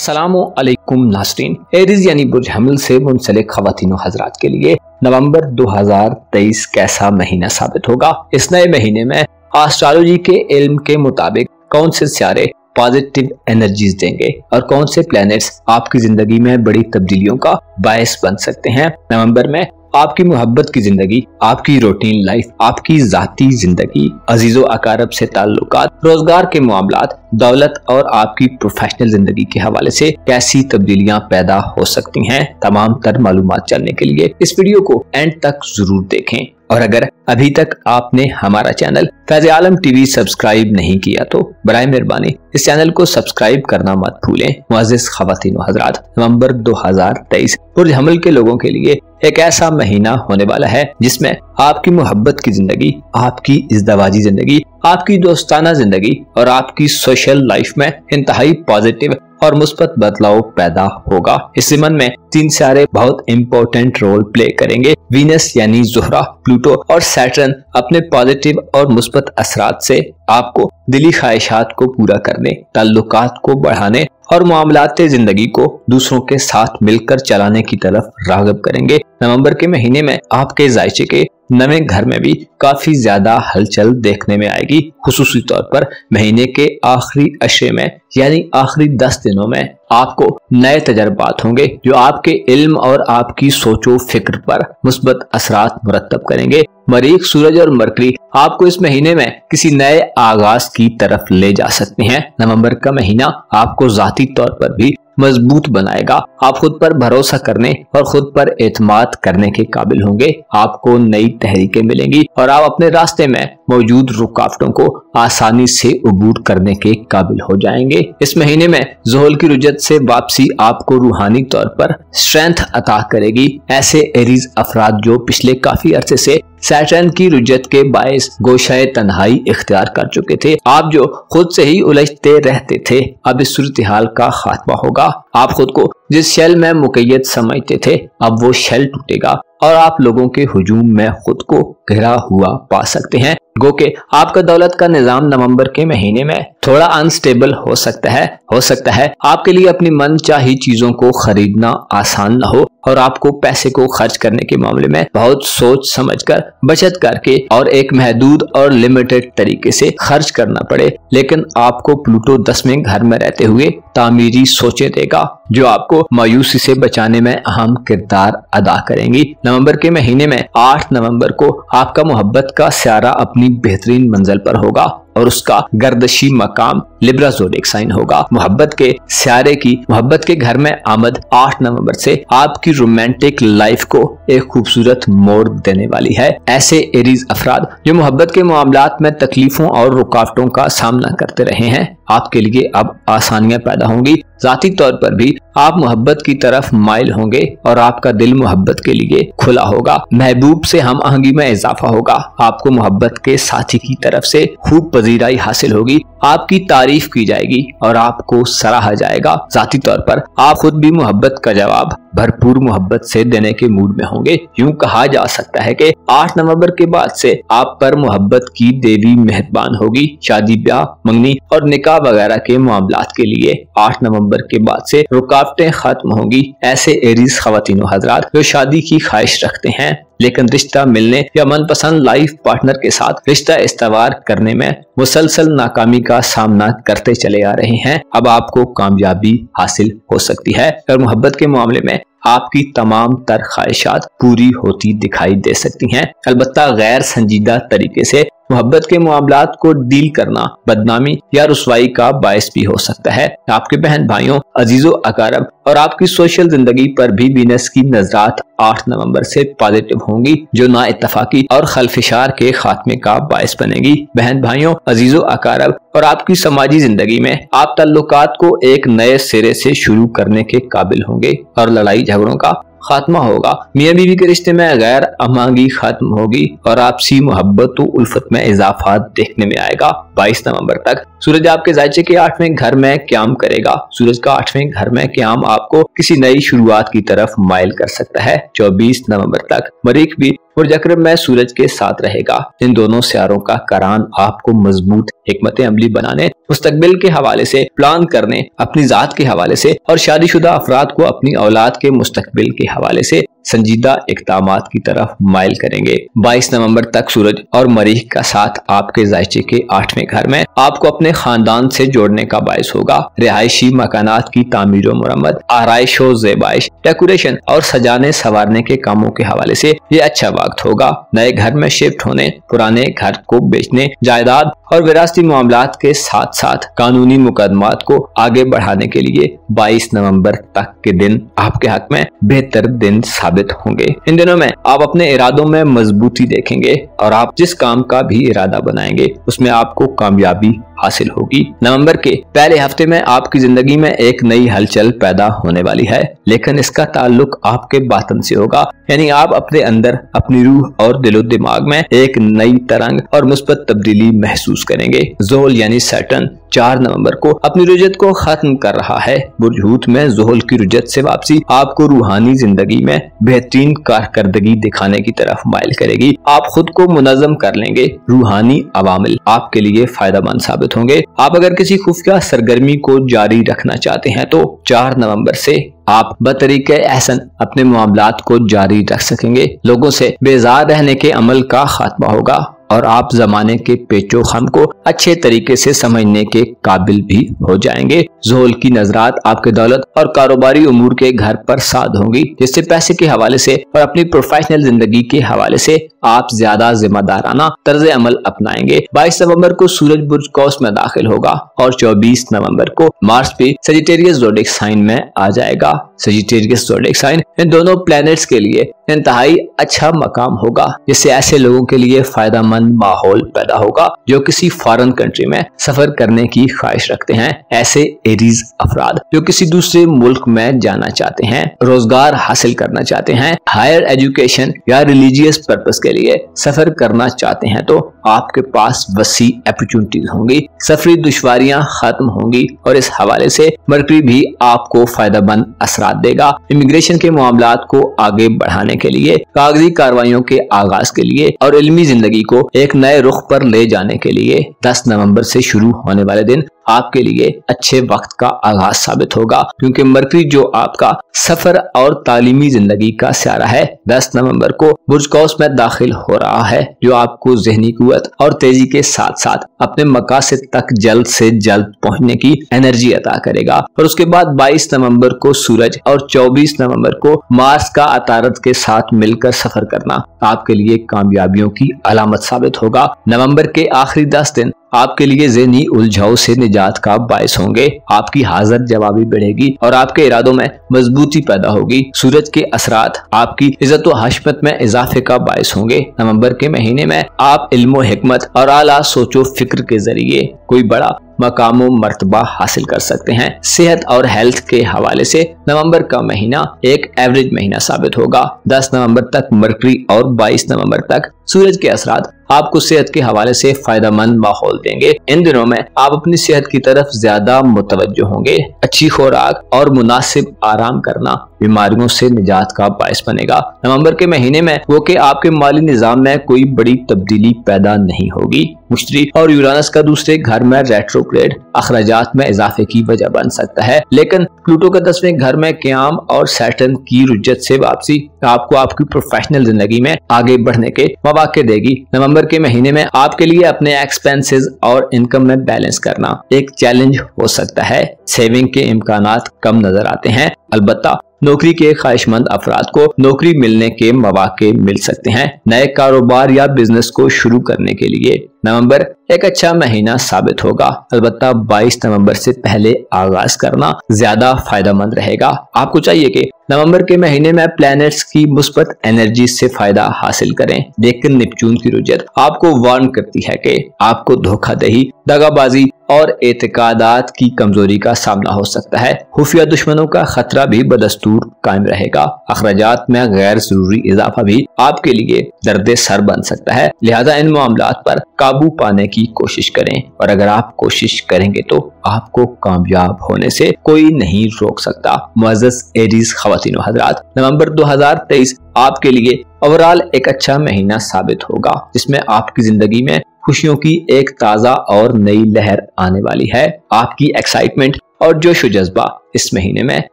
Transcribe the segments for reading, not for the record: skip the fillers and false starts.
अस्सलामुअलैकुम नाज़रीन। एरीज यानी बुर्ज हमिल से मुंसलिक ख़वातीन हज़रात के लिए नवंबर 2023 कैसा महीना साबित होगा। इस नए महीने में एस्ट्रोलॉजी के इल्म के मुताबिक कौन से सितारे पॉजिटिव एनर्जीज देंगे और कौन से प्लैनेट्स आपकी जिंदगी में बड़ी तब्दीलियों का बायस बन सकते हैं। नवंबर में आपकी मोहब्बत की जिंदगी, आपकी रूटीन लाइफ, आपकी जाती जिंदगी, अजीजो अकारब से ताल्लुकात, रोजगार के मामलात, दौलत और आपकी प्रोफेशनल जिंदगी के हवाले से कैसी तब्दीलियां पैदा हो सकती हैं। तमाम तर मालूमात जानने के लिए इस वीडियो को एंड तक जरूर देखें और अगर अभी तक आपने हमारा चैनल फैज़ आलम टीवी सब्सक्राइब नहीं किया तो बराए मेहरबानी इस चैनल को सब्सक्राइब करना मत भूलें। मुअज़्ज़िज़ ख़वातीन व हज़रात, नवंबर 2023 बुर्ज हमिल के लोगों के लिए एक ऐसा महीना होने वाला है जिसमें आपकी मोहब्बत की जिंदगी, आपकी इज़्दवाजी जिंदगी, आपकी दोस्ताना जिंदगी और आपकी सोशल लाइफ में इंतहाई पॉजिटिव और मुस्बत बदलाव पैदा होगा। इस ज़मन में 3 सितारे बहुत इंपॉर्टेंट रोल प्ले करेंगे। वीनस यानी ज़ोहरा, प्लूटो और सैटर्न अपने पॉजिटिव और मुस्बत असरात से आपको दिली ख्वाहिशात को पूरा करने, ताल्लुकात को बढ़ाने और मामलाते जिंदगी को दूसरों के साथ मिलकर चलाने की तरफ राग़िब करेंगे। नवंबर के महीने में आपके जायचे के नवे घर में भी काफी ज्यादा हलचल देखने में आएगी। खुसूसी तौर पर महीने के आखिरी अशरे में यानी आखिरी 10 दिनों में आपको नए तजर्बात होंगे जो आपके इल्म और आपकी सोचो फिक्र पर मुस्बत असरात मुरतब करेंगे। मरीख, सूरज और मरकरी आपको इस महीने में किसी नए आगाज की तरफ ले जा सकते हैं। नवंबर का महीना आपको जाती तौर पर भी मजबूत बनाएगा। आप खुद पर भरोसा करने और खुद पर एतमाद करने के काबिल होंगे। आपको नई तहरीकें मिलेंगी और आप अपने रास्ते में मौजूद रुकावटों को आसानी से अबूर करने के काबिल हो जाएंगे। इस महीने में ज़ोहल की रुजत से वापसी आपको रूहानी तौर पर स्ट्रेंथ अता करेगी। ऐसे एरीज अफराद जो पिछले काफी अरसे से सैटर्न की रुजत के बायस गोशाए तन्हाई इख्तियार कर चुके थे, आप जो खुद से ही उलझते रहते थे, अब इस सूरत हाल का खात्मा होगा। आप खुद को जिस शेल में मुकैयद समझते थे, अब वो शेल टूटेगा और आप लोगों के हुजूम में खुद को घिरा हुआ पा सकते हैं। गो के आपका दौलत का निजाम नवंबर के महीने में थोड़ा अनस्टेबल हो सकता है आपके लिए अपनी मनचाही चीजों को खरीदना आसान न हो और आपको पैसे को खर्च करने के मामले में बहुत सोच समझकर बचत करके और एक महदूद और लिमिटेड तरीके से खर्च करना पड़े। लेकिन आपको प्लूटो 10वें घर में रहते हुए तामीरी सोचें देगा जो आपको मायूसी से बचाने में अहम किरदार अदा करेंगी। नवंबर के महीने में 8 नवंबर को आपका मोहब्बत का सितारा अपनी बेहतरीन मंजिल पर होगा और उसका गर्दशी मकाम लिब्रा ज़ोडिएक साइन होगा। मोहब्बत के सितारे की मोहब्बत के घर में आमद 8 नवंबर से आपकी रोमांटिक लाइफ को एक खूबसूरत मोड़ देने वाली है। ऐसे एरीज अफराद जो मोहब्बत के मामलात में तकलीफों और रुकावटों का सामना करते रहे हैं, आपके लिए अब आसानियां पैदा होंगी। जाती तौर पर भी आप मोहब्बत की तरफ माइल होंगे और आपका दिल मोहब्बत के लिए खुला होगा। महबूब से हम आहंगी में इजाफा होगा। आपको मोहब्बत के साथी की तरफ से खूब पजीराई हासिल होगी। आपकी तारीफ की जाएगी और आपको सराहा जाएगा। जाती तौर पर आप खुद भी मोहब्बत का जवाब भरपूर मोहब्बत से देने के मूड में होंगे। यूं कहा जा सकता है कि 8 नवंबर के बाद से आप पर मोहब्बत की देवी मेहरबान होगी। शादी, ब्याह, मंगनी और निकाह वगैरह के मामलात के लिए 8 नवंबर के बाद से रुकावटें खत्म होंगी। ऐसे एरीज ख़वातीन व हज़रात जो शादी की ख्वाहिश रखते हैं लेकिन रिश्ता मिलने या मनपसंद लाइफ पार्टनर के साथ रिश्ता इस्तेवार करने में मुसलसल नाकामी का सामना करते चले आ रहे हैं, अब आपको कामयाबी हासिल हो सकती है और मोहब्बत के मामले में आपकी तमाम तर ख्वाहिशात पूरी होती दिखाई दे सकती हैं। अलबत्ता गैर संजीदा तरीके से मोहब्बत के मामलात को डील करना बदनामी या रुसवाई का बायस भी हो सकता है। आपके बहन भाइयों, अजीजों अकारब और आपकी सोशल जिंदगी पर भी वीनस की नजरात 8 नवंबर से पॉजिटिव होंगी जो ना इत्तफाकी और खलफिशार के खात्मे का बायस बनेगी। बहन भाइयों, अजीजों अकारब और आपकी समाजी जिंदगी में आप ताल्लुकात को एक नए सिरे से शुरू करने के काबिल होंगे और लड़ाई झगड़ों का खात्मा होगा। मियां बीवी के रिश्ते में गैर अमांगी खत्म होगी और आपसी मोहब्बत व उल्फत में इजाफा देखने में आएगा। 22 नवंबर तक सूरज आपके जायचे के 8वें घर में क़याम करेगा। सूरज का 8वें घर में क़याम आपको किसी नई शुरुआत की तरफ माइल कर सकता है। 24 नवंबर तक मरीख भी बुर्ज अकरब में सूरज के साथ रहेगा। इन दोनों सियारों का करान आपको मजबूत हिकमत अमली बनाने, मुस्तकबिल के हवाले से प्लान करने, अपनी जात के हवाले से और शादीशुदा अफराद को अपनी औलाद के मुस्तकबिल के हवाले से संजीदा इक़दामात की तरफ माइल करेंगे। 22 नवंबर तक सूरज और मरीख का साथ आपके जायचे के 8वें घर में आपको अपने खानदान से जोड़ने का बायस होगा। रिहायशी मकानात की तामीर और मुरम्मत, आराइश और ज़ेबाइश, डेकोरेशन और सजाने संवारने के कामों के हवाले से ये अच्छा वक्त होगा। नए घर में शिफ्ट होने, पुराने घर को बेचने, जायदाद और विरासती मामलात के साथ साथ कानूनी मुकदमात को आगे बढ़ाने के लिए 22 नवंबर तक के दिन आपके हक में बेहतर दिन साबित होंगे। इन दिनों में आप अपने इरादों में मजबूती देखेंगे और आप जिस काम का भी इरादा बनाएंगे उसमें आपको कामयाबी हासिल होगी। नवंबर के पहले हफ्ते में आपकी जिंदगी में एक नई हलचल पैदा होने वाली है, लेकिन इसका ताल्लुक आपके बातन से होगा, यानी आप अपने अंदर, अपनी रूह और दिलो दिमाग में एक नई तरंग और मुस्बत तब्दीली महसूस करेंगे। ज़ोहल यानी सैटर्न 4 नवंबर को अपनी रुजत को खत्म कर रहा है। बुर्ज हूत में ज़ोहल की रुजत से वापसी आपको रूहानी जिंदगी में बेहतरीन कारकर्दगी दिखाने की तरफ माइल करेगी। आप खुद को मुनज़्ज़म कर लेंगे। रूहानी अवामिल आपके लिए फायदेमंद साबित होंगे। आप अगर किसी खुफिया सरगर्मी को जारी रखना चाहते हैं तो 4 नवंबर से आप बतरीके एहसन अपने मामलात को जारी रख सकेंगे। लोगों से बेजार रहने के अमल का खात्मा होगा और आप जमाने के पेचो खम को अच्छे तरीके से समझने के काबिल भी हो जाएंगे। ज़ोहल की नजरात आपके दौलत और कारोबारी उमूर के घर पर साध होंगी, जिससे पैसे के हवाले से और अपनी प्रोफेशनल जिंदगी के हवाले से आप ज्यादा जिम्मेदाराना तर्ज अमल अपनाएंगे। 22 नवंबर को सूरज बुर्ज कौस में दाखिल होगा और 24 नवंबर को मार्स भी सजिटेरियस ज़ोडिएक साइन में आ जाएगा। सजिटेरियस ज़ोडिएक साइन इन दोनों प्लैनेट्स के लिए इंतहाई अच्छा मकाम होगा, जिससे ऐसे लोगों के लिए फायदेमंद माहौल पैदा होगा जो किसी फॉरेन कंट्री में सफर करने की ख्वाहिश रखते हैं। ऐसे एरीज अफराद जो किसी दूसरे मुल्क में जाना चाहते हैं, रोजगार हासिल करना चाहते हैं, हायर एजुकेशन या रिलीजियस पर्पस के लिए सफर करना चाहते हैं, तो आपके पास वसी अपॉर्चुनिटीज होंगी। सफरी दुश्वारियां खत्म होंगी और इस हवाले से मरकरी भी आपको फायदेमंद असरात देगा। इमिग्रेशन के मामलात को आगे बढ़ाने के लिए, कागजी कार्रवाइयों के आगाज के लिए और इल्मी जिंदगी को एक नए रुख पर ले जाने के लिए 10 नवंबर से शुरू होने वाले दिन आपके लिए अच्छे वक्त का आगाज साबित होगा, क्योंकि मरकरी जो आपका सफर और तालीमी जिंदगी का सियारा है 10 नवंबर को बुर्ज कौस में दाखिल हो रहा है, जो आपको ज़हनी कुव्वत और तेजी के साथ साथ अपने मकासद तक जल्द से जल्द पहुंचने की एनर्जी अता करेगा। और उसके बाद 22 नवंबर को सूरज और 24 नवंबर को मार्स का अतारत के साथ मिलकर सफर करना आपके लिए कामयाबियों की अलामत साबित होगा। नवंबर के आखिरी 10 दिन आपके लिए ज़हनी उलझाव से निजात का बायस होंगे। आपकी हाजिर जवाबी बढ़ेगी और आपके इरादों में मजबूती पैदा होगी। सूरज के असरात आपकी इज्जत व हशमत में इजाफे का बायस होंगे। नवंबर के महीने में आप इल्म हिकमत और आला सोचो फिक्र के जरिए कोई बड़ा मकाम मर्तबा हासिल कर सकते हैं। सेहत और हेल्थ के हवाले से नवंबर का महीना एक एवरेज महीना साबित होगा। 10 नवंबर तक मरकरी और 22 नवंबर तक सूरज के असरात आपको सेहत के हवाले से फायदेमंद माहौल देंगे। इन दिनों में आप अपनी सेहत की तरफ ज्यादा मुतवज्जो होंगे। अच्छी खुराक और मुनासिब आराम करना बीमारियों से निजात का बायस बनेगा। नवंबर के महीने में वो कि आपके माली निजाम में कोई बड़ी तब्दीली पैदा नहीं होगी। मुश्तरी और यूरानस का दूसरे घर में रेट्रोग्रेड अखराजात में इजाफे की वजह बन सकता है, लेकिन प्लूटो का 10वें घर में क़याम और सैटर्न की रुजत से वापसी आपको आपकी प्रोफेशनल जिंदगी में आगे बढ़ने के मौके देगी। नवंबर के महीने में आपके लिए अपने एक्सपेंसेस और इनकम में बैलेंस करना एक चैलेंज हो सकता है। सेविंग के इम्कानात कम नजर आते हैं, अलबत्ता नौकरी के ख्वाहिशमंद अफराद को नौकरी मिलने के मौके मिल सकते हैं। नए कारोबार या बिजनेस को शुरू करने के लिए नवंबर एक अच्छा महीना साबित होगा, अलबत्ता 22 नवंबर से पहले आगाज करना ज्यादा फायदेमंद रहेगा। आपको चाहिए कि नवंबर के महीने में प्लैनेट्स की मुस्बत एनर्जी से फायदा हासिल करें, लेकिन नेपच्यून की रुजत आपको वार्न करती है कि आपको धोखाधड़ी, दगाबाजी और एतकादात की कमजोरी का सामना हो सकता है। खुफिया दुश्मनों का खतरा भी बदस्तूर कायम रहेगा। अखराजात में गैर जरूरी इजाफा भी आपके लिए दर्द सर बन सकता है, लिहाजा इन मामलात पर काबू पाने की की कोशिश करें, और अगर आप कोशिश करेंगे तो आपको कामयाब होने से कोई नहीं रोक सकता। मुअज़्ज़ज़ एरीज ख़वातीन व हज़रात, नवंबर 2023 आपके लिए ओवरऑल एक अच्छा महीना साबित होगा, जिसमें आपकी जिंदगी में खुशियों की एक ताज़ा और नई लहर आने वाली है। आपकी एक्साइटमेंट और जोश व जज्बा इस महीने में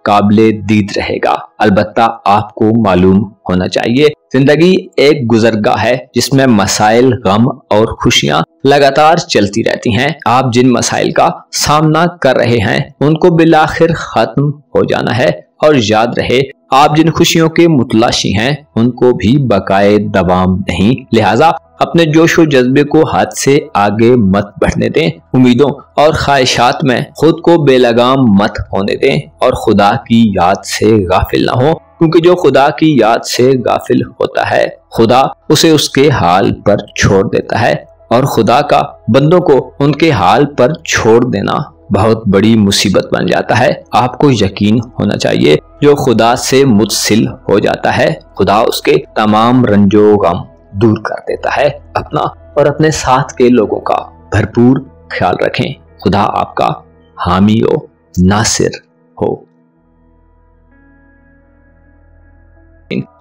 काबिले दीद रहेगा। अलबत्ता आपको मालूम होना चाहिए, जिंदगी एक गुजरगाह है जिसमें मसाइल, गम और खुशियां लगातार चलती रहती हैं। आप जिन मसाइल का सामना कर रहे हैं उनको बिलाखिर खत्म हो जाना है, और याद रहे आप जिन खुशियों के मुतलाशी हैं उनको भी बकाए दवाम नहीं। लिहाजा अपने जोश व जज्बे को हद से आगे मत बढ़ने दें, उम्मीदों और ख्वाहिशात में खुद को बेलगाम मत होने दें, और खुदा की याद से गाफिल ना हो, क्योंकि जो खुदा की याद से गाफिल होता है खुदा उसे उसके हाल पर छोड़ देता है, और खुदा का बंदों को उनके हाल पर छोड़ देना बहुत बड़ी मुसीबत बन जाता है। आपको यकीन होना चाहिए, जो खुदा से मुत्सिल हो जाता है खुदा उसके तमाम रंजो गम दूर कर देता है। अपना और अपने साथ के लोगों का भरपूर ख्याल रखें। खुदा आपका हामी हो, नासिर हो।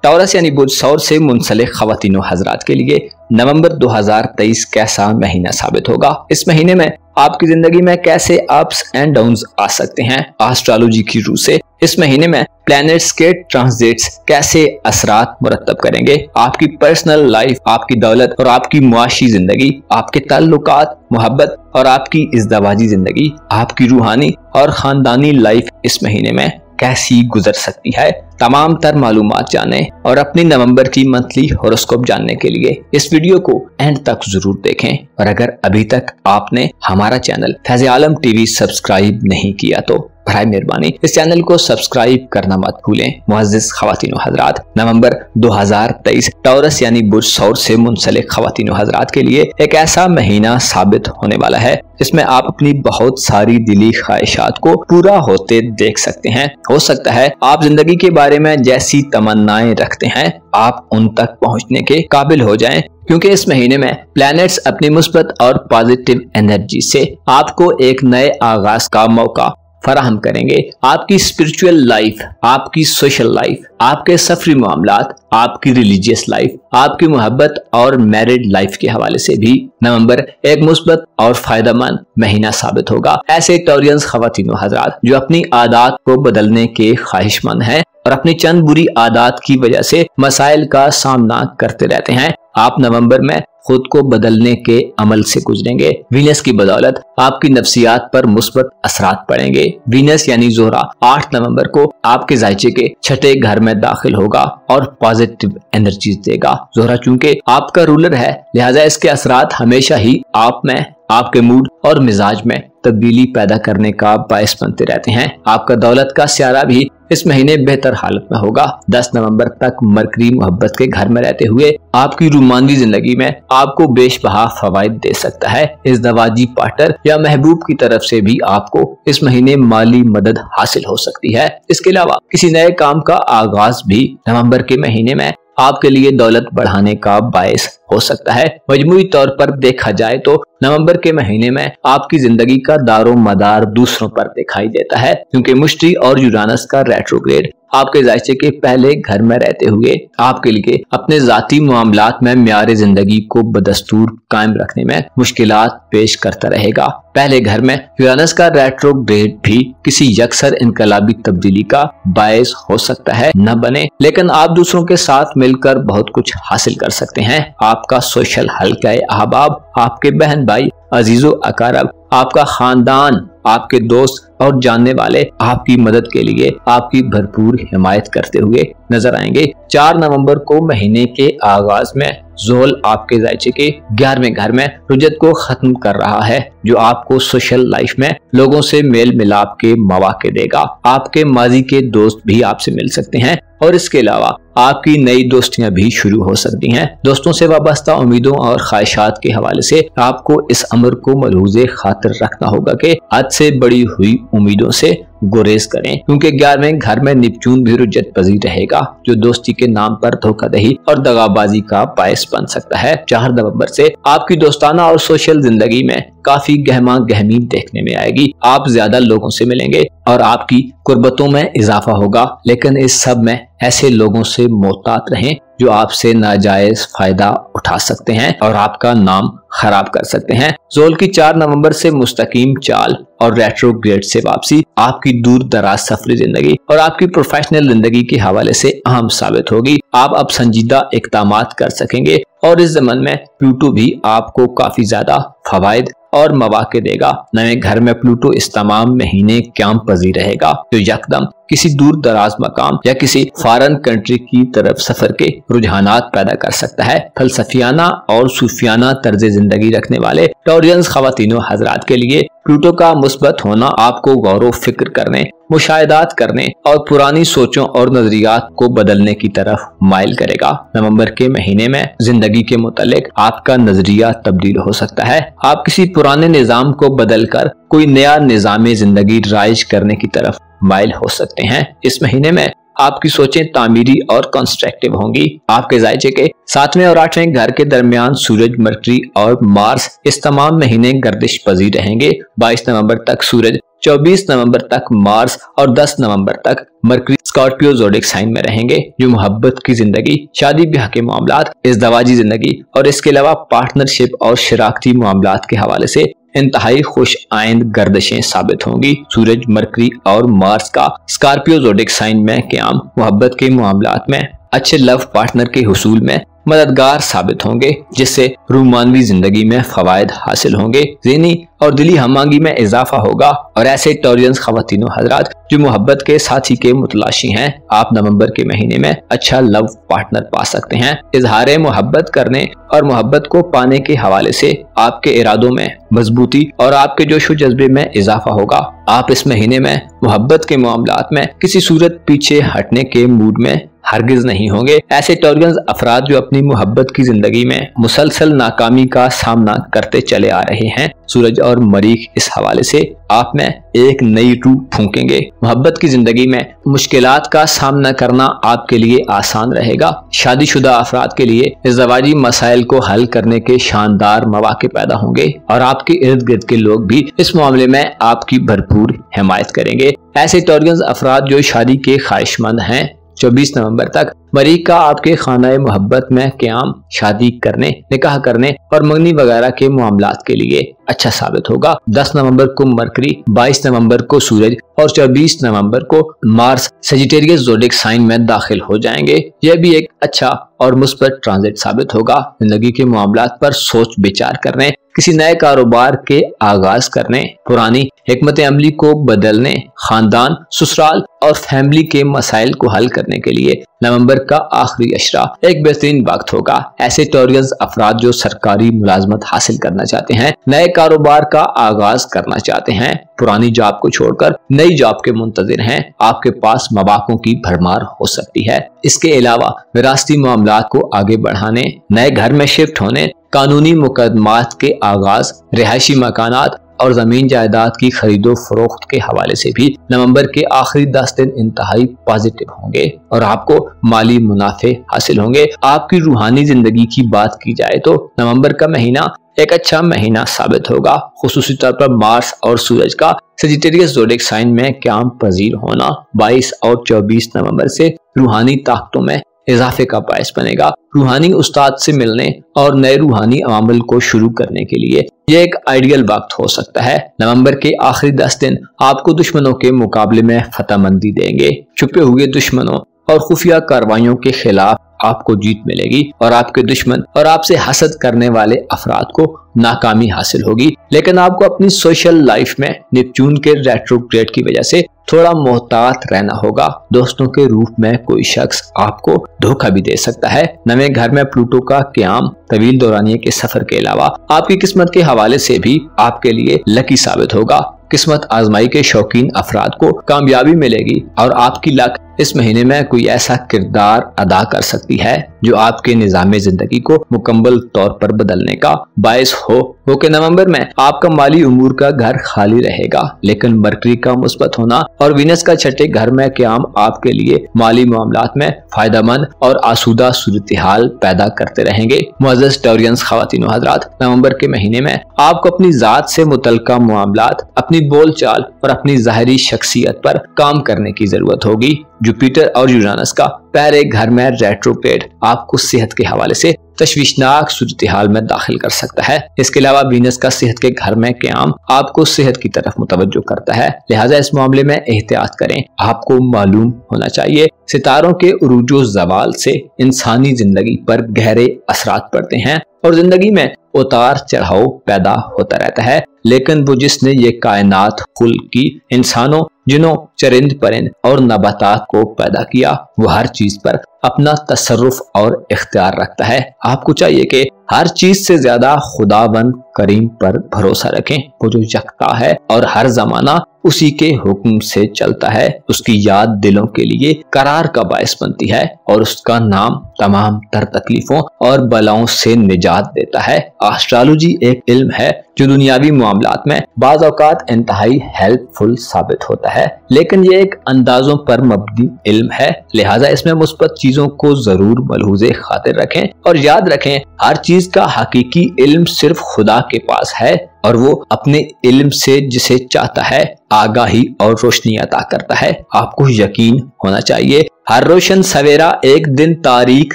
टॉरस यानी बुर्ज सौर से मुंसलिक ख़वातीन व हज़रात के लिए नवंबर 2023 कैसा महीना साबित होगा। इस महीने में आपकी जिंदगी में कैसे अप्स एंड डाउन्स आ सकते हैं। एस्ट्रोलॉजी की रूह से इस महीने में प्लैनेट्स के ट्रांजिट्स कैसे असरात मुरत्तब करेंगे। आपकी पर्सनल लाइफ, आपकी दौलत और आपकी मुआशी जिंदगी, आपके ताल्लुकात, मोहब्बत और आपकी इज़्दवाजी जिंदगी, आपकी रूहानी और खानदानी लाइफ इस महीने में कैसी गुजर सकती है। तमाम तर मालूमात जाने और अपनी नवंबर की मंथली हॉरोस्कोप जानने के लिए इस वीडियो को एंड तक जरूर देखें, और अगर अभी तक आपने हमारा चैनल फैज़ आलम टीवी सब्सक्राइब नहीं किया तो बराए मेहरबानी इस चैनल को सब्सक्राइब करना मत भूलें। मुअज़्ज़ज़ ख़वातीन व हज़रात, नवंबर 2023 टॉरस यानी बुर्ज सौर से मुंसलिक ख़वातीन व हज़रात के लिए एक ऐसा महीना साबित होने वाला है जिसमें आप अपनी बहुत सारी दिली ख्वाहिशात को पूरा होते देख सकते हैं। हो सकता है आप जिंदगी के बारे में जैसी तमन्नाएं रखते हैं आप उन तक पहुंचने के काबिल हो जाएं, क्योंकि इस महीने में प्लैनेट्स अपनी मुस्बत और पॉजिटिव एनर्जी से आपको एक नए आगाज का मौका फराहम करेंगे। आपकी स्पिरिचुअल लाइफ, आपकी सोशल लाइफ, आपके सफरी मामलात, आपकी रिलीजियस लाइफ, आपकी मोहब्बत और मैरिड लाइफ के हवाले से भी नवंबर एक मुस्बत और फायदेमंद महीना साबित होगा। ऐसे टॉरियंस ख़वातीन व हज़रात जो अपनी आदत को बदलने के ख्वाहिशमंद हैं और अपनी चंद बुरी आदत की वजह से मसाइल का सामना करते रहते हैं, आप नवंबर में खुद को बदलने के अमल से गुजरेंगे। वीनस की बदौलत आपकी नफ्सियात पर मुस्बत असरात पड़ेंगे। वीनस यानी ज़ोहरा 8 नवंबर को आपके जायचे के छठे घर में दाखिल होगा और पॉजिटिव एनर्जीज देगा। ज़ोहरा चूंकि आपका रूलर है, लिहाजा इसके असरात हमेशा ही आप में, आपके मूड और मिजाज में तब्दीली पैदा करने का बायस बनते रहते हैं। आपका दौलत का सियारा भी इस महीने बेहतर हालत में होगा। 10 नवंबर तक मरकरी मोहब्बत के घर में रहते हुए आपकी रोमांटिक जिंदगी में आपको बेशबहा फवायद दे सकता है। इज़्दवाजी पार्टनर या महबूब की तरफ से भी आपको इस महीने माली मदद हासिल हो सकती है। इसके अलावा किसी नए काम का आगाज भी नवंबर के महीने में आपके लिए दौलत बढ़ाने का बायस हो सकता है। मजमूई तौर पर देखा जाए तो नवंबर के महीने में आपकी जिंदगी का दारो मदार दूसरों पर दिखाई देता है, क्योंकि मुश्तरी और यूरानस का रेट्रोग्रेड आपके जायचे के पहले घर में रहते हुए आपके लिए अपने जाती मामलात में म्यारे जिंदगी को बदस्तूर कायम रखने में मुश्किलात पेश करता रहेगा। पहले घर में यूरानस का रेट्रोग्रेड भी किसी यकसर इनकलाबी तब्दीली का बायस हो सकता है, न बने, लेकिन आप दूसरों के साथ मिलकर बहुत कुछ हासिल कर सकते हैं। आपका सोशल हल्का अहबाब, आपके बहन भाई, अजीजो अकारब, आपका खानदान, आपके दोस्त और जानने वाले आपकी मदद के लिए आपकी भरपूर हिमायत करते हुए नजर आएंगे। 4 नवंबर को महीने के आगाज में ज़ोहल आपके जायचे के 11वें घर में रुजत को खत्म कर रहा है, जो आपको सोशल लाइफ में लोगों से मेल मिलाप के मौके देगा। आपके माजी के दोस्त भी आपसे मिल सकते हैं और इसके अलावा आपकी नई दोस्तियां भी शुरू हो सकती हैं। दोस्तों से वाबस्ता उम्मीदों और ख्वाहिशात के हवाले से आपको इस अमर को मलहूज़े खातिर रखना होगा कि हद से बड़ी हुई उम्मीदों से गुरेज करें, क्योंकि 11वें घर में नेपच्यून भी रुज्जत पजीर रहेगा, जो दोस्ती के नाम पर धोखाधड़ी और दगाबाजी का बायस बन सकता है। 4 नवंबर से आपकी दोस्ताना और सोशल जिंदगी में काफी गहमा गहमी देखने में आएगी। आप ज्यादा लोगों से मिलेंगे और आपकी कुर्बतों में इजाफा होगा, लेकिन इस सब में ऐसे लोगों से मोहतात रहें जो आपसे नाजायज फायदा उठा सकते हैं और आपका नाम खराब कर सकते हैं। जोल की 4 नवंबर से मुस्तकीम चाल और रेट्रोग्रेड से वापसी आपकी दूर दराज सफरी जिंदगी और आपकी प्रोफेशनल जिंदगी के हवाले से अहम साबित होगी। आप अब संजीदा इक़दामात कर सकेंगे और इस ज़मन में प्लूटो भी आपको काफी ज्यादा फवायद और मौके देगा। नए घर में प्लूटो इस तमाम महीने क्याम पजीर रहेगा, जो यकदम किसी दूर दराज मकाम या किसी फॉरेन कंट्री की तरफ सफर के रुझानात पैदा कर सकता है। फलसफियाना और सूफियाना तर्ज जिंदगी रखने वाले टॉरियंस ख़वातीनो हजरात के लिए प्लूटो का मुस्बत होना आपको गौर फिक्र करने, मुशाहिदात करने और पुरानी सोचों और नजरियात को बदलने की तरफ माइल करेगा। नवंबर के महीने में जिंदगी के मुतालिक आपका नजरिया तब्दील हो सकता है। आप किसी पुराने निजाम को बदल कर कोई नया निजाम जिंदगी राइज करने की तरफ माइल हो सकते हैं। इस महीने में आपकी सोचें तामीरी और कंस्ट्रक्टिव होंगी। आपके जायचे के 7वें और 8वें घर के दरमियान सूरज, मरकरी और मार्स इस तमाम महीने गर्दिश पजीर रहेंगे। 22 नवंबर तक सूरज, 24 नवंबर तक मार्स और 10 नवंबर तक मरकरी स्कॉर्पियो ज़ोडिक साइन में रहेंगे, जो मोहब्बत की जिंदगी, शादी ब्याह के मामलात, इज़दवाजी जिंदगी और इसके अलावा पार्टनरशिप और शराकती मामलात के हवाले से इंतहाई खुश आइंद गर्दिशें साबित होंगी। सूरज, मरकरी और मार्स का स्कॉर्पियो ज़ोडिक साइन में क़याम मोहब्बत के मामलात में अच्छे लव पार्टनर के हुसूल में मददगार साबित होंगे, जिससे रूमानवी जिंदगी में फवायद हासिल होंगे। ज़हनी और दिली हमांगी में इजाफा होगा और ऐसे टॉरियंस ख़वातीनो हजरात जो मोहब्बत के साथी के मुतलाशी हैं, आप नवंबर के महीने में अच्छा लव पार्टनर पा सकते हैं। इजहार मोहब्बत करने और मोहब्बत को पाने के हवाले से आपके इरादों में मजबूती और आपके जोशो जज्बे में इजाफा होगा। आप इस महीने में मोहब्बत के मामलात में किसी सूरत पीछे हटने के मूड में हरगिज नहीं होंगे। ऐसे टॉरियंस अफराद जो अपनी मोहब्बत की जिंदगी में मुसलसल नाकामी का सामना करते चले आ रहे हैं, सूरज और मरीख इस हवाले से आप में एक नई रूह फूंकेंगे। मोहब्बत की जिंदगी में मुश्किलात का सामना करना आपके लिए आसान रहेगा। शादीशुदा अफराद के लिए इज़्दवाजी मसाइल को हल करने के शानदार मौके पैदा होंगे और आपके इर्द गिर्द के लोग भी इस मामले में आपकी भरपूर हिमायत करेंगे। ऐसे टॉरियंस अफराद जो शादी के ख्वाहिशमंद हैं, 24 नवंबर तक मरीख का आपके खानाए मोहब्बत में क़याम शादी करने, निकाह करने और मंगनी वगैरह के मामलात के लिए अच्छा साबित होगा। 10 नवंबर को मरकरी, 22 नवंबर को सूरज और 24 नवंबर को मार्स सजिटेरियस ज़ोडिक साइन में दाखिल हो जाएंगे। यह भी एक अच्छा और मुस्बत ट्रांजिट साबित होगा। जिंदगी के मामलात पर सोच विचार करने, किसी नए कारोबार के आगाज करने, पुरानी हिकमत अमली को बदलने, खानदान, ससुराल और फैमिली के मसाइल को हल करने के लिए नवंबर का आखिरी अशरा एक बेहतरीन वक्त होगा। ऐसे टॉरियंस अफराद जो सरकारी मुलाजमत हासिल करना चाहते हैं, नए कारोबार का आगाज करना चाहते हैं, पुरानी जॉब को छोड़कर नई जॉब के मुंतजिर हैं, आपके पास मौकों की भरमार हो सकती है। इसके अलावा विरासती मामलात को आगे बढ़ाने, नए घर में शिफ्ट होने, कानूनी मुकदमात के आगाज, रिहायशी मकानात और जमीन जायदाद की खरीदो फरोख्त के हवाले से भी नवंबर के आखिरी 10 दिन इंतहाई पॉजिटिव होंगे और आपको माली मुनाफे हासिल होंगे। आपकी रूहानी जिंदगी की बात की जाए तो नवंबर का महीना एक अच्छा महीना साबित होगा। खुसूसी तौर पर मार्स और सूरज का सजिटेरियस ज़ोडिक साइन में क़याम पजीर होना 22 और 24 नवंबर से रूहानी ताकतों में इजाफे का बायस बनेगा। रूहानी उस्ताद से मिलने और नए रूहानी अमल को शुरू करने के लिए यह एक आइडियल वक्त हो सकता है। नवंबर के आखिरी 10 दिन आपको दुश्मनों के मुकाबले में फतहमंदी देंगे। छुपे हुए दुश्मनों और खुफिया कार्रवाइयों के खिलाफ आपको जीत मिलेगी और आपके दुश्मन और आपसे हसद करने वाले अफराद को नाकामी हासिल होगी। लेकिन आपको अपनी सोशल लाइफ में नेपच्यून के रेट्रोग्रेड की वजह से थोड़ा मोहतात रहना होगा। दोस्तों के रूप में कोई शख्स आपको धोखा भी दे सकता है। नवे घर में प्लूटो का क़याम तवील दौरानिये के सफर के अलावा आपकी किस्मत के हवाले से भी आपके लिए लकी साबित होगा। किस्मत आजमाई के शौकीन अफराद को कामयाबी मिलेगी और आपकी लक इस महीने में कोई ऐसा किरदार अदा कर सकती है जो आपके निज़ाम जिंदगी को मुकम्मल तौर पर बदलने का बायस हो। ओके, नवंबर में आपका माली उमूर का घर खाली रहेगा, लेकिन मरकरी का मुस्बत होना और वीनस का छठे घर में क़याम आपके लिए माली मामलात में फायदेमंद और आसूदा सूरत हाल पैदा करते रहेंगे। मुअज़्ज़ज़ टॉरियंस ख़वातीन व हज़रात, नवंबर के महीने में आपको अपनी ज़ात से मुतल्लिक़ मामलात, अपनी बोलचाल और अपनी ज़ाहिरी शख्सियत पर काम करने की जरूरत होगी। जुपिटर और यूरानस का पहले घर में रेट्रोग्रेड आपको सेहत के हवाले से तशवीशनाक सूरत हाल में दाखिल कर सकता है। इसके अलावा वीनस का सेहत के घर में क़याम आपको सेहत की तरफ मुतवज्जो करता है, लिहाजा इस मामले में एहतियात करें। आपको मालूम होना चाहिए सितारों के उरूजो ज़वाल से इंसानी जिंदगी पर गहरे असरात पड़ते हैं और जिंदगी में उतार चढ़ाव पैदा होता रहता है, लेकिन वो जिसने ये कायनात खुल की, इंसानों, जिन्हों, चरिंद परिंद और नबातात को पैदा किया, वो हर चीज पर अपना तसर्रुफ और इख्तियार रखता है। आपको चाहिए कि हर चीज से ज्यादा खुदाबंद करीम पर भरोसा रखें, वो जो यकता है और हर जमाना उसी के हुक्म से चलता है। उसकी याद दिलों के लिए करार का बायस बनती है और उसका नाम तमाम तर तकलीफों और बलाओं से निजात देता है। एस्ट्रोलॉजी एक इल्म है जो दुनियावी मामलात में बाज़ औक़ात इंतहाई हेल्पफुल साबित होता है, लेकिन ये एक अंदाजों पर मबनी इल्म है, लिहाजा इसमें मुस्बत चीजों को जरूर मलहूज़े खातिर रखें और याद रखें हर चीज का हकीकी इल्म सिर्फ खुदा के पास है और वो अपने इल्म से जिसे चाहता है आगाही और रोशनी अता करता है। आपको यकीन होना चाहिए हर रोशन सवेरा एक दिन तारीख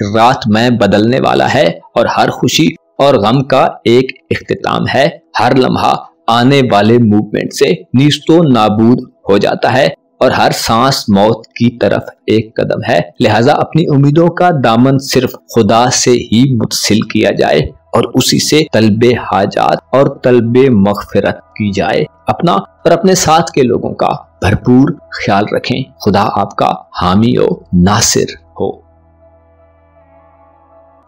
रात में बदलने वाला है और हर खुशी और गम का एक इख्तिताम है। हर लम्हा आने वाले मूवमेंट से नीस्तो नाबूद हो जाता है और हर सांस मौत की तरफ एक कदम है, लिहाजा अपनी उम्मीदों का दामन सिर्फ खुदा से ही मुतसिल किया जाए और उसी से तलबे हाजात और तलबे मगफिरत की जाए। अपना और अपने साथ के लोगों का भरपूर ख्याल रखें। खुदा आपका हामी हो, नासिर हो।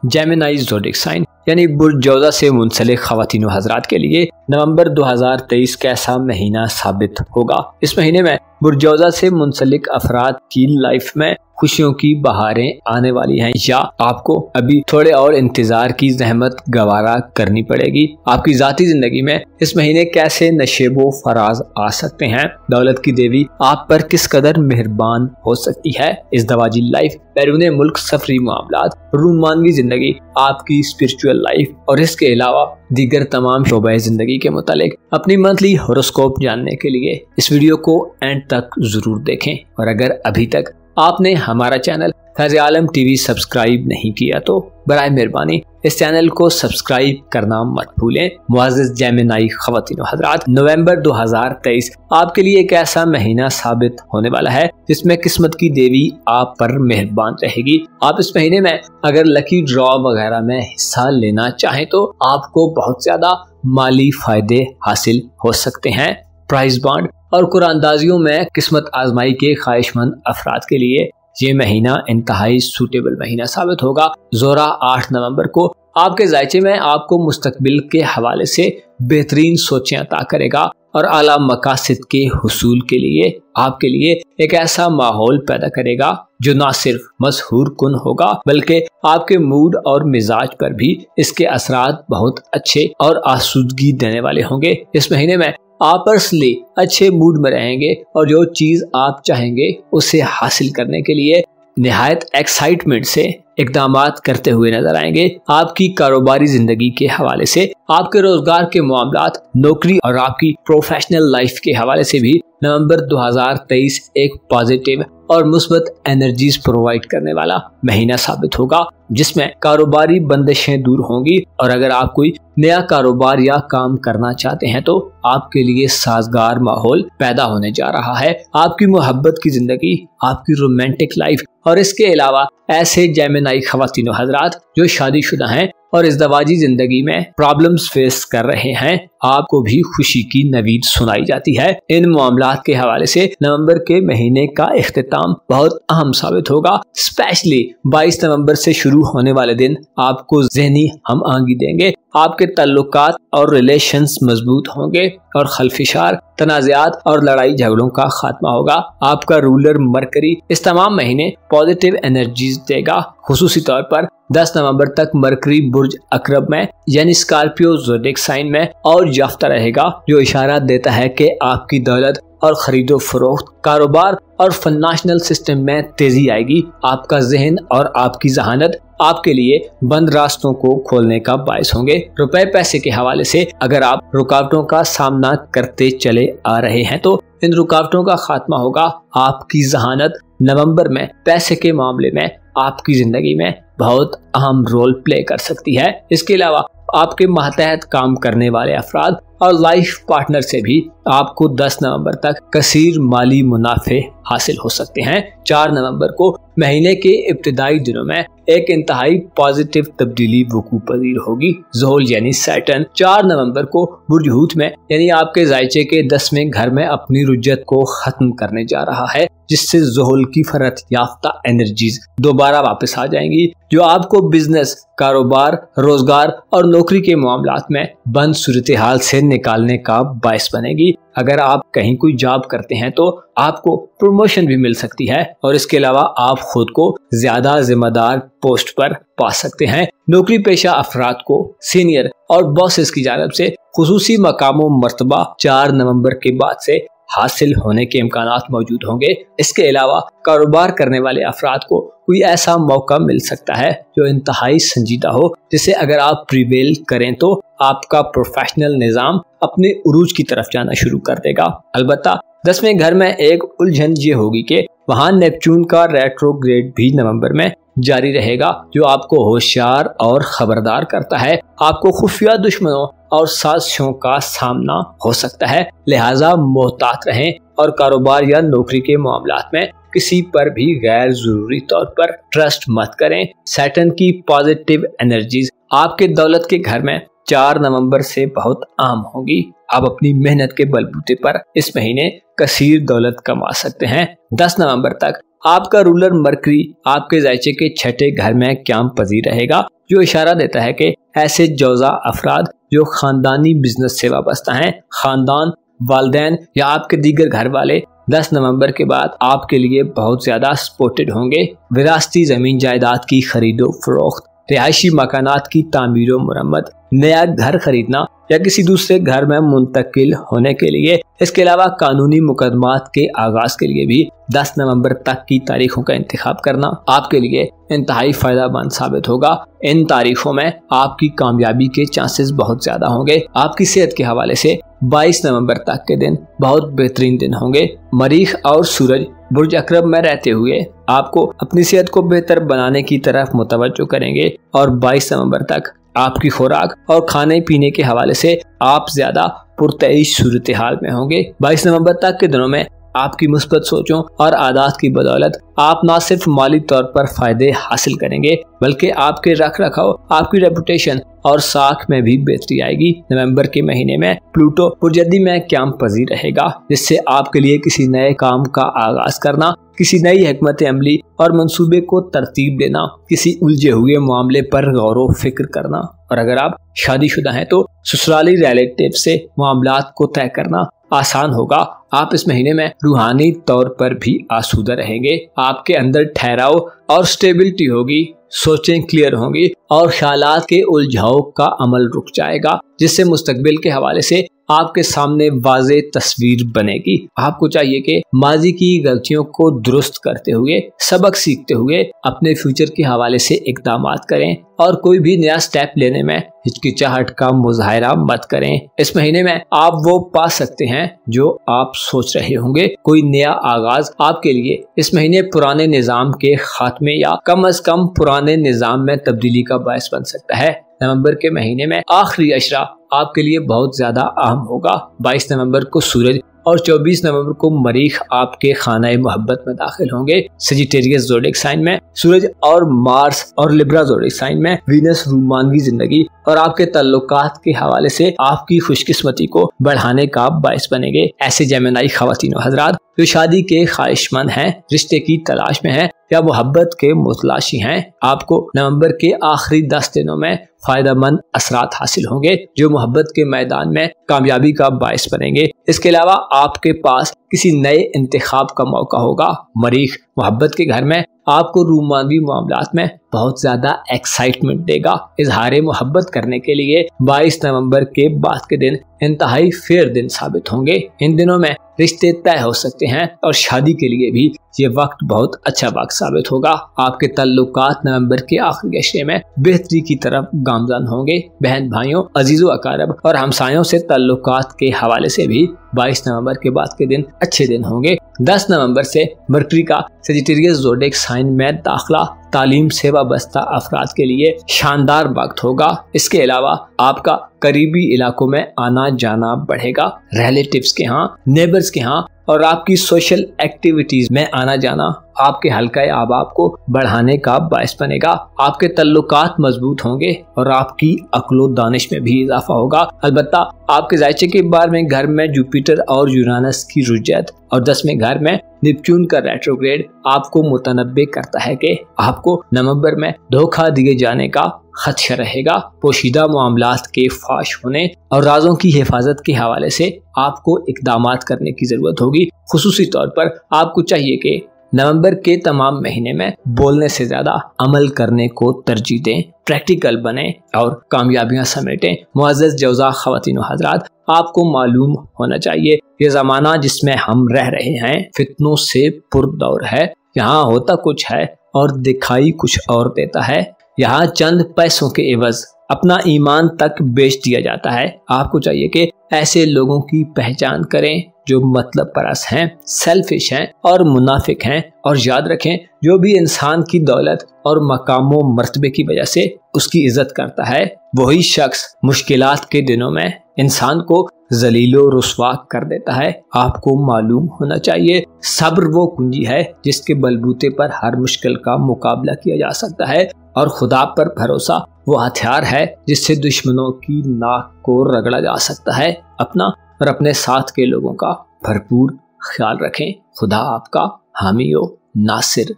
जेमिनी ज़ोडिक साइन यानी बुर्ज जौज़ा से मुंसलिक ख़वातीन व हज़रात के लिए नवंबर 2023 कैसा महीना साबित होगा। इस महीने में बुर्ज जौज़ा से मुंसलिक अफराद की लाइफ में खुशियों की बहारें आने वाली हैं, या आपको अभी थोड़े और इंतजार की जहमत गवारा करनी पड़ेगी। आपकी जाती जिंदगी में इस महीने कैसे नशेबो फराज आ सकते हैं। दौलत की देवी आप पर किस कदर मेहरबान हो सकती है। इस दवाजी लाइफ, बैरून मुल्क सफरी मामलात, रूमानवी जिंदगी, आपकी स्पिरिचुअल लाइफ और इसके अलावा दीगर तमाम शोबे जिंदगी के मुतालिक अपनी मंथली होरोस्कोप जानने के लिए इस वीडियो को एंड तक जरूर देखें। और अगर अभी तक आपने हमारा चैनल फैज़ आलम टीवी सब्सक्राइब नहीं किया तो बराए मेहरबानी इस चैनल को सब्सक्राइब करना मत भूलें। मुअज़्ज़ज़ जेमिनी ख़वातीन व हज़रात, नवंबर 2023 आपके लिए एक ऐसा महीना साबित होने वाला है जिसमें किस्मत की देवी आप पर मेहरबान रहेगी। आप इस महीने में अगर लकी ड्रॉ वगैरह में हिस्सा लेना चाहें तो आपको बहुत ज्यादा माली फायदे हासिल हो सकते हैं। प्राइज बॉन्ड और कुरानदाजियों में किस्मत आजमाई के ख्वाहिशमंद अफराद के लिए ये महीना इंतहाई सूटेबल महीना साबित होगा। ज़ोरा 8 नवंबर को आपके जायचे में आपको मुस्तकबिल के हवाले से बेहतरीन सोचें अता करेगा और आला मकासद के हुसूल के लिए आपके लिए एक ऐसा माहौल पैदा करेगा जो न सिर्फ मशहूर कुन होगा बल्कि आपके मूड और मिजाज पर भी इसके असरात बहुत अच्छे और आसूदगी देने वाले होंगे। इस महीने में आप पर्सनली अच्छे मूड में रहेंगे और जो चीज आप चाहेंगे उसे हासिल करने के लिए निहायत एक्साइटमेंट से इक़दामात करते हुए नजर आएंगे। आपकी कारोबारी जिंदगी के हवाले से, आपके रोजगार के मामलात, नौकरी और आपकी प्रोफेशनल लाइफ के हवाले से भी नवंबर 2023 एक पॉजिटिव और मुस्बत एनर्जीज प्रोवाइड करने वाला महीना साबित होगा, जिसमें कारोबारी बंदिशें दूर होंगी। और अगर आप कोई नया कारोबार या काम करना चाहते हैं तो आपके लिए साजगार माहौल पैदा होने जा रहा है। आपकी मोहब्बत की जिंदगी, आपकी रोमांटिक लाइफ और इसके अलावा ऐसे जेमिनी ख़वातीन व हज़रात जो शादीशुदा हैं और इस दवाजी जिंदगी में प्रॉब्लम्स फेस कर रहे हैं, आपको भी खुशी की नवीद सुनाई जाती है। इन मामलात के हवाले से नवंबर के महीने का इख्तिताम बहुत अहम साबित होगा। स्पेशली 22 नवंबर से शुरू शुरू होने वाले दिन आपको ज़हनी हम आंगी देंगे। आपके ताल्लुकात और रिलेशंस मजबूत होंगे और खलफिशार तनाज़ात और लड़ाई झगड़ों का खात्मा होगा। आपका रूलर मरकरी इस तमाम महीने पॉजिटिव एनर्जीज देगा। खुसूसी तौर पर 10 नवंबर तक मरकरी बुर्ज अकरब में यानी स्कॉर्पियो ज़ोडिएक साइन में और याफ्ता रहेगा, जो इशारा देता है कि आपकी दौलत और खरीदो फरोख्त, कारोबार और फाइनेंशियल सिस्टम में तेजी आएगी। आपका जहन और आपकी जहानत आपके लिए बंद रास्तों को खोलने का बायस होंगे। रुपए पैसे के हवाले से अगर आप रुकावटों का सामना करते चले आ रहे हैं तो इन रुकावटों का खात्मा होगा। आपकी जहानत नवंबर में पैसे के मामले में आपकी जिंदगी में बहुत अहम रोल प्ले कर सकती है। इसके अलावा आपके मातहत काम करने वाले अफराद और लाइफ पार्टनर से भी आपको 10 नवंबर तक कसीर माली मुनाफे हासिल हो सकते हैं। 4 नवंबर को महीने के इब्तिदाई दिनों में एक इंतहाई पॉजिटिव तब्दीली वकू पजीर होगी। ज़ोहल यानी सैटर्न 4 नवंबर को बुर्ज हूत में यानी आपके जायचे के 10वें घर में अपनी रुज्जत को खत्म करने जा रहा है, जिससे ज़ोहल की फरत याफ्ता एनर्जीज दोबारा वापस आ जाएंगी, जो आपको बिजनेस, कारोबार, रोजगार और नौकरी के मामलात में बंद सूरत हाल से निकालने का बायस बनेगी। अगर आप कहीं कोई जॉब करते हैं तो आपको प्रमोशन भी मिल सकती है और इसके अलावा आप खुद को ज्यादा जिम्मेदार पोस्ट पर पा सकते हैं। नौकरी पेशा अफराद को सीनियर और बॉसेस की जानिब से खुसूसी मकामों मर्तबा 4 नवंबर के बाद से हासिल होने के इम्कानात मौजूद होंगे। इसके अलावा कारोबार करने वाले अफराद को कोई ऐसा मौका मिल सकता है जो इंतहाई संजीदा हो, जिसे अगर आप प्रिवेल करें तो आपका प्रोफेशनल निज़ाम अपने उरूज की तरफ जाना शुरू कर देगा। अलबत्ता 10वें घर में एक उलझन ये होगी कि वहाँ नेपच्यून का रेट्रोग्रेड भी नवंबर में जारी रहेगा, जो आपको होशियार और खबरदार करता है। आपको खुफिया दुश्मनों और साजिशों का सामना हो सकता है, लिहाजा मोहतात रहें और कारोबार या नौकरी के मामलात में किसी पर भी गैर जरूरी तौर पर ट्रस्ट मत करें। सैटर्न की पॉजिटिव एनर्जीज आपके दौलत के घर में 4 नवंबर से बहुत आम होगी। आप अपनी मेहनत के बलबूते पर इस महीने कसीर दौलत कमा सकते हैं। 10 नवंबर तक आपका रूलर मरकरी आपके जायचे के 6ठे घर में क्याम पजीर रहेगा, जो इशारा देता है कि ऐसे जौजा अफराद जो खानदानी बिजनेस से वाबस्ता हैं, खानदान, वालदैन या आपके दीगर घर वाले 10 नवंबर के बाद आपके लिए बहुत ज्यादा सपोर्टेड होंगे। विरासती जमीन जायदाद की खरीदो फरोख्त, रिहायशी मकानात की तामीर और मुरम्मत, नया घर खरीदना या किसी दूसरे घर में मुंतकिल होने के लिए, इसके अलावा कानूनी मुकदमात के आगाज के लिए भी 10 नवंबर तक की तारीखों का इंतखाब करना आपके लिए इंतहाई फायदेमंद साबित होगा। इन तारीखों में आपकी कामयाबी के चांसेस बहुत ज्यादा होंगे। आपकी सेहत के हवाले से 22 नवंबर तक के दिन बहुत बेहतरीन दिन होंगे। मरीख और सूरज बुर्ज अकरब में रहते हुए आपको अपनी सेहत को बेहतर बनाने की तरफ मुतवज्जो करेंगे और 22 नवंबर तक आपकी खुराक और खाने पीने के हवाले से आप ज्यादा पुरतईश सूरत हाल में होंगे। 22 नवंबर तक के दिनों में आपकी मुस्बत सोचों और आदत की बदौलत आप न सिर्फ माली तौर पर फायदे हासिल करेंगे, बल्कि आपके रख रखाव, आपकी रेपुटेशन और साख में भी बेहतरी आएगी। नवंबर के महीने में प्लूटो पुरजद्दी में क्याम पजीर रहेगा, जिससे आपके लिए किसी नए काम का आगाज करना, किसी नई हिकमत अमली और मंसूबे को तरतीब देना, किसी उलझे हुए मामले पर गौर फिक्र करना, और अगर आप शादीशुदा हैं तो ससुराली रिलेटिव से मामलात को तय करना आसान होगा। आप इस महीने में रूहानी तौर पर भी आसूदा रहेंगे। आपके अंदर ठहराव और स्टेबिलिटी होगी, सोचें क्लियर होंगी और ख्यालात के उलझाव का अमल रुक जाएगा, जिससे मुस्तकबिल के हवाले से आपके सामने वाज़े तस्वीर बनेगी। आपको चाहिए कि माजी की गलतियों को दुरुस्त करते हुए, सबक सीखते हुए अपने फ्यूचर के हवाले से इक़दामात करें और कोई भी नया स्टेप लेने में हिचकिचाहट का मुजाहरा मत करें। इस महीने में आप वो पा सकते हैं जो आप सोच रहे होंगे। कोई नया आगाज आपके लिए इस महीने पुराने निज़ाम के खात्मे या कम अज कम पुराने निज़ाम में तब्दीली का बायस बन सकता है। नवंबर के महीने में आखिरी अशरा आपके लिए बहुत ज्यादा अहम होगा। 22 नवंबर को सूरज और 24 नवंबर को मरीख आपके खाना मोहब्बत में दाखिल होंगे। सजिटेरियस ज़ोडिएक साइन में सूरज और मार्स और लिब्रा ज़ोडिएक साइन में वीनस रूमानवी जिंदगी और आपके ताल्लुकात के हवाले से आपकी खुशकिस्मती को बढ़ाने का बायस बनेंगे। ऐसे जेमिनी ख़वातीन और हज़रात जो शादी के ख्वाहिशमंद हैं, रिश्ते की तलाश में हैं या मोहब्बत के मुतलाशी हैं, आपको नवंबर के आखिरी 10 दिनों में फायदेमंद असरात हासिल होंगे जो मोहब्बत के मैदान में कामयाबी का बायस बनेंगे। इसके अलावा आपके पास किसी नए इंतखाब का मौका होगा। मरीख मोहब्बत के घर में आपको रूमानवी मामलात में बहुत ज्यादा एक्साइटमेंट देगा। इजहार मोहब्बत करने के लिए 22 नवंबर के बाद के दिन इंतहाई फेयर दिन साबित होंगे। इन दिनों में रिश्ते तय हो सकते हैं और शादी के लिए भी ये वक्त बहुत अच्छा वक्त साबित होगा। आपके ताल्लुकात नवंबर के आखिरी हिस्से में बेहतरी की तरफ गामजन होंगे। बहन भाइयों, अजीजों अकारब और हमसायों से ताल्लुकात के हवाले से भी 22 नवंबर के बाद के दिन अच्छे दिन होंगे। 10 नवंबर से मरकरी का सेजिटेरियस ज़ोडिएक साइन में दाखिला तालीम से वाबस्ता अफराद के लिए शानदार वक्त होगा। इसके अलावा आपका करीबी इलाकों में आना जाना बढ़ेगा। रिलेटिव्स के यहाँ, नेबर्स के यहाँ और आपकी सोशल एक्टिविटीज में आना जाना आपके हल्का आबाब को बढ़ाने का बायस बनेगा। आपके तल्लुकात मजबूत होंगे और आपकी अक्लो दानिश में भी इजाफा होगा। अलबत्ता आपके जायचे के बारे में घर में जुपिटर और यूरानस की रुजत और 10वें घर में नेपच्यून का रेट्रोग्रेड आपको मुतनब्बे करता है कि आपको नवंबर में धोखा दिए जाने का खदशा रहेगा। पोशीदा मामलात के फाश होने और राजों की हिफाजत के हवाले से आपको इकदामात करने की जरूरत होगी। खुसूसी तौर पर आपको चाहिए कि नवंबर के तमाम महीने में बोलने से ज्यादा अमल करने को तरजीह दें, प्रैक्टिकल बने और कामयाबियां समेटें। मुअज़्ज़ज़ जौज़ा ख़वातीन व हज़रात, आपको मालूम होना चाहिए ये ज़माना जिसमें हम रह रहे हैं फितनों से पुरदौर है। यहाँ होता कुछ है और दिखाई कुछ और देता है। यहाँ चंद पैसों के एवज अपना ईमान तक बेच दिया जाता है। आपको चाहिए कि ऐसे लोगों की पहचान करें जो मतलब परस हैं, सेल्फिश हैं और मुनाफिक हैं। और याद रखें, जो भी इंसान की दौलत और मकामो मर्तबे की वजह से उसकी इज्जत करता है, वही शख्स मुश्किलात के दिनों में इंसान को जलीलो रुस्वा कर देता है। आपको मालूम होना चाहिए सब्र वो कुंजी है जिसके बलबूते पर हर मुश्किल का मुकाबला किया जा सकता है और खुदा पर भरोसा वो हथियार है जिससे दुश्मनों की नाक को रगड़ा जा सकता है। अपना और अपने साथ के लोगों का भरपूर ख्याल रखें। खुदा आपका हामी हो नासिर।